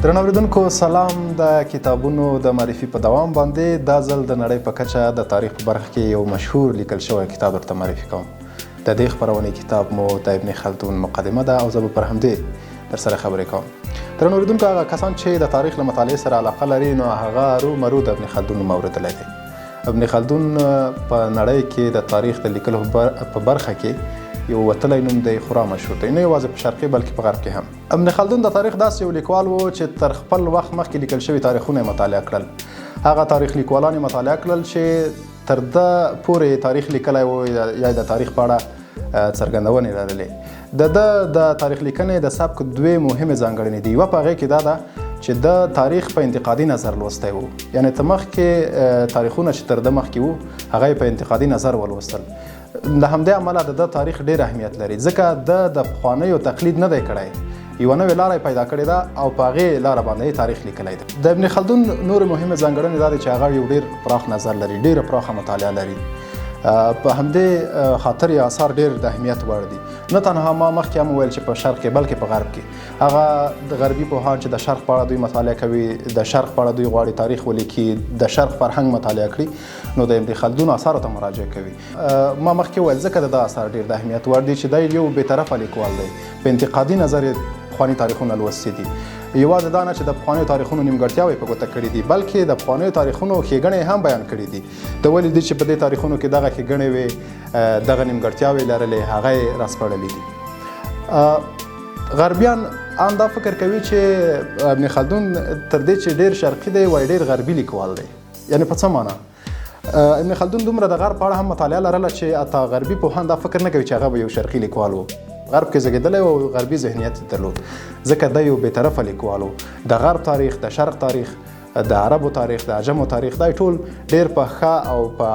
درنو اوریدونکو سلام. د کتابونو د معرفي په دوام باندې دا ځل د نړۍ په کچه د تاریخ په برخه کې یو مشهور لیکل شوی کتاب درته معرفي کوم. د دې خپرونې کتاب مو د ابن خلدون مقدمه ده او زه به پر همدې در سره خبرې کوم. درنو اوریدونکو هغه کسان چې د تاریخ له مطالعې سره علاقه لري نو هغه رومرو د ابن خلدون نوم اورېدلی دی. ابن خلدون په نړۍ کې د تاریخ د لیکلو په برخه کې یو وتلی نوم دی، خورا مشهور دی، نه یوازې په شرقي بلکې په غرب کې هم. ابن خلدون د تاریخ داسې یو لیکوال و چې تر خپل وخت مخکې لیکل شوي تاریخونه یې مطالعه کړل. هغه تاریخ لیکوالان یې مطالعه کړل چې تر ده پورې تاریخ لیکلی و یا د تاریخ په اړه څرګندونې لرلې. د تاریخ لیکنې د سبک دوې مهمې ځانګړنې دي. یوه په هغې کې دا ده چې د تاریخ په انتقادي نظر لوستی و، یعنې ته مخکې تاریخونه چې تر ده مخکې وو هغه یې په انتقادي نظر ولوستل. د همدې امله د طریق ډېر اهمیت لري ځکه د پخوانیو تقلید نه دی کړی، یوه نوې لاره پیدا کړې ده او په هغې لاره باندې تاریخ لیکلی دی. د ابن خلدون نورې مهمې ځانګړنې دا دی چې هغه یو ډېر پراخ نظر لري، ډېره پراخه مطالعه لري. په همدې خاطر یې آثار ډېر د اهمیت وړ دي. نه تنها ما مخکې هم وویل چې په شرق کې بلکې په غرب کې هغه د غربي پوهان چې د شرق په اړه دوی مطالعه کوي، د شرق په اړه دوی غواړي تاریخ ولیکي، د شرق فرهنګ مطالعه کړي، نو د ابن خلدون آثارو ته مراجعه کوي. ما مخکې وویل ځکه د ده آثار ډېر د اهمیت وړ دي چې دی یو بېطرفه لیکوال دی، په انتقادي نظر یې پخواني تاریخونه لوستي دي. یوازې دا نه چې د پخوانیو تاریخونو نیمګړتیاوې په ګوته کړي دي بلکې د پخوانیو تاریخونو ښېګڼې هم بیان کړي دي. د ولې دي چې په دې تاریخونو کې دغه ښېګڼې وې، دغه نیمګړتیاوې لرلې، هغه یې راسپړلې دي. غربیان ان دا فکر کوي چې ابن خلدون تر دې چې ډېر شرقي دی وایي ډېر غربي لیکوال دی. یعنې په څه معنا؟ ابن خلدون دومره د غرب په اړه هم مطالعه لرله چې حتی غربي پوهان دا فکر نه کوي چې هغه به یو شرقي لیکوال و. غرب کې زیږېدلی او غربي ذهنیت یې درلود ځکه دا یو بېطرفه لیکوال و. د غرب تاریخ، د شرق تاریخ، د عربو تاریخ، د عجمو تاریخ، دا ټول ډېر په ښه او په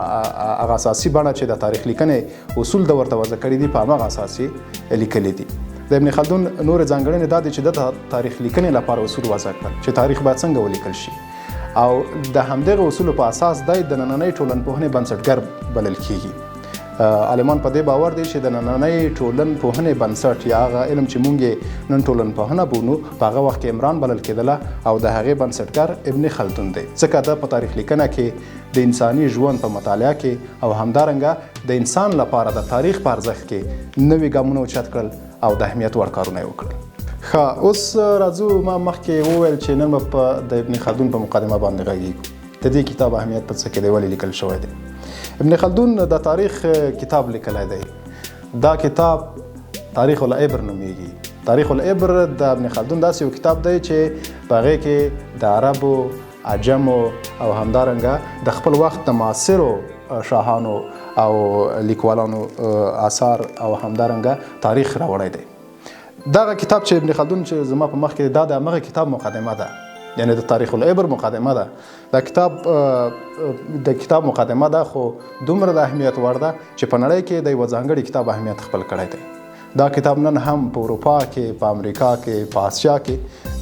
هغه اساسي بڼه چې د تاریخ لیکنې اصول د ورته وضع کړي دي په هماغه اساس یې لیکلي دي. د ابن خلدون نورې ځانګړنې دا دي چې د تاریخ لیکنې لپاره اصول وضع کړل چې تاریخ باید څنګه ولیکل شي او د همدغه اصولو په اساس دی د نننۍ ټولنپوهنې بنسټګر بلل کیږي. عالمان په دې باور دي چې د نننۍ ټولنپوهنې بنسټ یا هغه علم چې موږ یې نن ټولنپوهنه بولو په هغه وخت کې عمران بلل کېدله او د هغې بنسټګر ابن خلدون دی ځکه ده په تاریخ لیکنه کې د انساني ژوند په مطالعه کې او همدارنګه د انسان لپاره د تاریخ په ارزښت کې نوي ګامونه اوچت کړل او د اهمیت وړ کارونه یې وکړل. ښه، اوس راځو. ما مخکې وویل چې نن به د ابن خلدون په مقدمه باندې غږیږو. د دې کتاب اهمیت په څه کې دی، ولې لیکل شوی دی؟ ابن خلدون د تاریخ کتاب لیکلی دی. دا کتاب تاریخ العبر نومیږي. تاریخ العبر د ابن خلدون داسې یو کتاب دی چې په هغې کې د عربو، عجمو او همدارنګه د خپل وخت د معاصرو شاهانو او لیکوالانو آثار او همدارنګه تاریخ راوړی دی. دغه کتاب چې ابن خلدون چې زما په مخ کې دا د همغه کتاب مقدمه ده، یعنی د تاریخ العبر مقدمه ده. د کتاب مقدمه ده خو دومره د اهمیت وړ ده چې په نړۍ کې د یوه ځانګړي کتاب اهمیت خپل کړی دی. دا کتاب نن هم په اروپا کې، په امریکا کې، په آسیا کې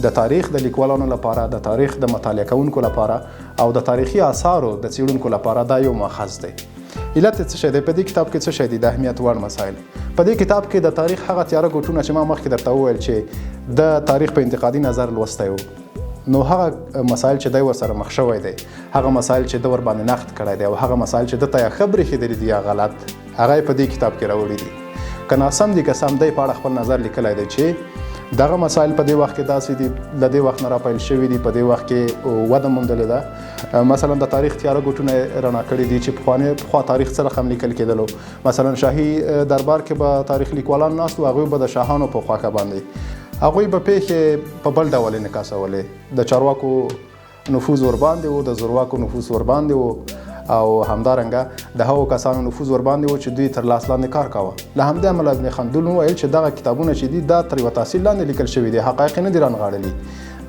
د تاریخ د لیکوالانو لپاره، د تاریخ د مطالعه کوونکو لپاره او د تاریخي آثارو د څېړونکو لپاره دا یو ماخذ دی. علت څه شی دی؟ په دې کتاب کې څه شی دي د اهمیت وړ مسایل؟ په دې کتاب کې د تاریخ هغه تیاره ګوټونه چې ما مخکې درته وویل چې د تاریخ په انتقادي نظر لوستی و، نو هغه مسایل چې دی ورسره مخ شوی دی، هغه مسایل چې ده ورباندې نقد کړی دی او هغه مسایل چې ده ته یې ښه برېښېدلي دي یا غلط، هغه یې په دې کتاب کې راوړي دي. که ناسم دي که سم، دی په اړه خپل نظر لیکلی دی چې دغه مسایل په دې وخت کې داسې دي، له دې وخت نه راپیل شوي دي، په دې وخت کې وده موندلې ده. مثلا د تاریخ تیاره ګوټونه یې رڼا کړي دي چې پخوا تاریخ څه رقم لیکل کېدلو. مثلا شاهي دربار کې به تاریخ لیکوالان ناست و، هغوی به د شاهانو په خواښه باندې هغوی به پیښې په بل ډول انعکاسولې. د چارواکو نفوذ ورباندې و، د زورواکو نفوذ ورباندې و او همدارنګه د هغو کسانو نفوذ ورباندې و چې دوی تر لاس لاندې کار کاوه. له همدې امله ابن خلدون وویل چې دغه کتابونه چې دي دا تر یوه تاثیر لاندې لیکل شوي دي، حقایق نه دي رانغاړلي.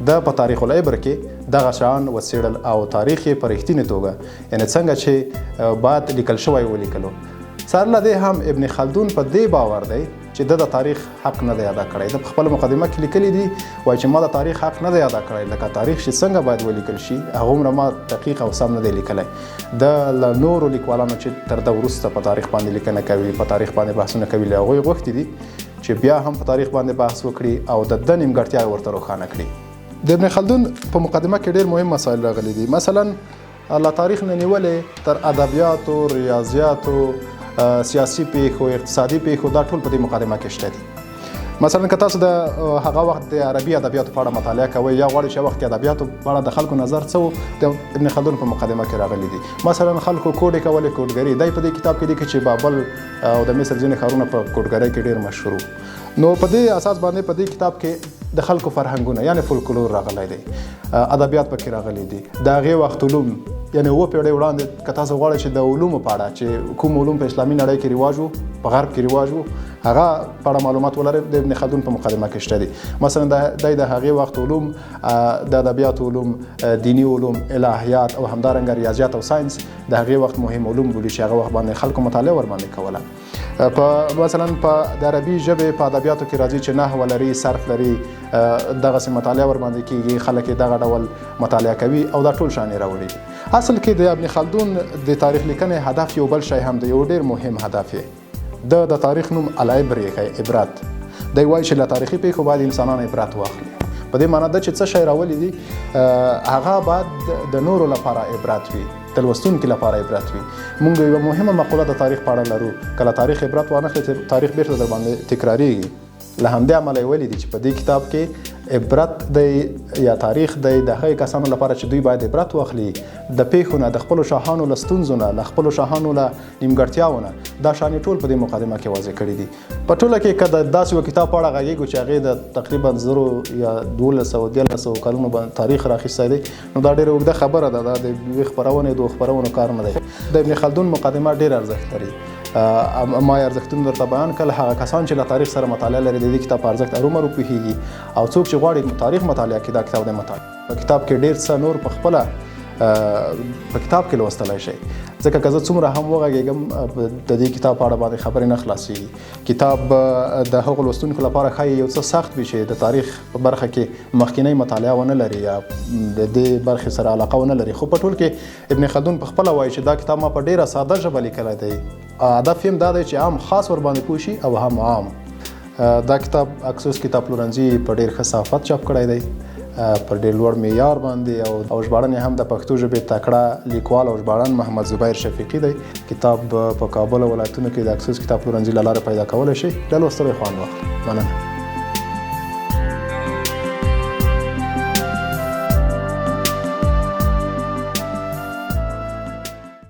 د په تاریخ العبر کې دغه شیان وڅېړل او تاریخ یې په رښتینې توګه، یعنې څنګه چې باید لیکل شوی ولیکلو. سره له دې هم ابن خلدون په دې باور دی چې د تاریخ حق نه دی ادا کړی. د خپل مقدمه کې لیکلي دي وایي چې ما د تاریخ حق نه دی ادا کړی، لکه تاریخ چې څنګه باید ولیکل شي هغومره ما دقیق او سم نه دی لیکلی. د له نورو لیکوالانو چې تر ده وروسته په تاریخ باندې لیکنه کوي، په تاریخ باندې بحثونه کوي، له هغوی غوښتي دي چې بیا هم په تاریخ باندې بحث وکړي او د ده نیمګړتیاوې ورته روښانه کړي. د ابن خلدون په مقدمه کې ډېر مهم مسایل راغلي دي. مثلا له تاریخ نه نیولې تر ادبیاتو، ریاضیاتو، سیاسي پیښو، اقتصادي پیښو، دا ټول په دې مقدمه کې شته دي. مثلا که تاسو د هغه وخت د عربي ادبیاتو په اړه مطالعه کوئ یا غواړئ چې وخت کې ادبیاتو په اړه د خلکو نظر څه و، د ابن خلدون په مقدمه کې راغلي دي. مثلا خلکو کوډې کولې، کوډګري، دی په دې کتاب کې لیکي چې بابل او د مصر ځینې ښارونه په کوډګرۍ کې ډېر مشهور وو. نو په دې اساس باندې په دې کتاب کې د خلکو فرهنګونه یعنی فولکلور راغلی دی، ادبیات پکې راغلي دي، د هغې وخت علوم یعنی اووه پیړۍ وړاندې که تاسو غواړئ چې د علومو په اړه چې کوم علوم په اسلامي نړۍ کې رواج وو، په غرب کې رواج وو، هغه په اړه معلومات ولرئ، د ابن خلدون په مقدمه کې شته دي. مثلا دی د هغې وخت علوم، د ادبیاتو علوم، دینی علوم، الهیات او همدارنګه ریاضیات او ساینس د هغې وخت مهم علوم بولي چې هغه وخت باندې خلکو مطالعه ورباندې کوله. مثلا په د عربي ژبې په ادبیاتو کې راځي چې نحو لري، صرف لري، دغسې مطالعه ورباندې کېږي، خلک یې دغه ډول مطالعه کوي او دا ټول شیان یې راوړي دي. اصل کې د ابن خلدون د تاریخ لیکنې هدف یو بل شی هم دی، یو ډېر مهم هدف یې د تاریخ نوم العبر یې عبرت دی. وایي چې له تاریخي پیښو باید انسانان عبرت واخلي. په دې معنی ده چې څه شی راولي دي هغه باید د نورو لپاره عبرت وي، د لوستونکي لپاره عبرت وي. موږ یوه مهمه مقوله د تاریخ په اړه لرو، که له تاریخ عبرت وانخلې تاریخ بیرته در باندې تکراریږي. له همدې امله یې ویلي دي چې په دې کتاب کې عبرت دی یا تاریخ دی د هغې کسانو لپاره چې دوی باید عبرت واخلي د پیښو نه، د خپلو شاهانو له ستونزو نه، له خپلو شاهانو له نیمګړتیاوو نه. دا شیان ټول په دې مقدمه کې واضح کړي دي. په ټوله کې که د داسې یو کتاب په اړه غږېږو چې هغې د تقریبا 1000 یا 1200 کلونو باندې تاریخ راخیستی دی، نو دا ډېره اوږده خبره ده، دا د یوې خپرونې دوه خپرونو کار نه دی. د ابن خلدون مقدمه ډېر ارزښت لري. ما یې ارزښتونه درته بیان کړل. هغه کسان چې له تاریخ سره مطالعه لري د دې کتاب په ارزښت ارومرو پوهېږي، او څوک چې غواړي تاریخ مطالعه کړي دا کتاب دی مطالعه. په کتاب کې ډېر څه نور په خپله په کتاب کې لوستلی شئ، ځکه که زه څومره هم وغږېږم د دې کتاب په اړه باندې خبرې نه خلاصېږي. کتاب د هغو لوستونکو لپاره ښایي یو څه سخت وي چې د تاریخ په برخه کې مخکینۍ مطالعه ونه لري یا د دې برخې سره علاقه ونه لري. خو په ټول کې ابن خلدون په خپله وایي چې دا کتاب ما په ډېره ساده ژبه لیکلی دی. هدف یې دا دی چې عام خاص ورباندې پوه شي او هم عام. دا کتاب اکسوس کتاب پلورنځي په ډېر ښه صحافت چاپ کړی دی، په ډېر لوړ معیار باندې، او ژباړن یې هم د پښتو ژبې تکړه لیکوال او ژباړن محمد زبیر شفیقي دی. کتاب په کابل ولایتونو کې د اکسوس کتاب پلورنځي له لارې پیدا کولی شئ. له لوستلو یې خوند واخلئ. مننه.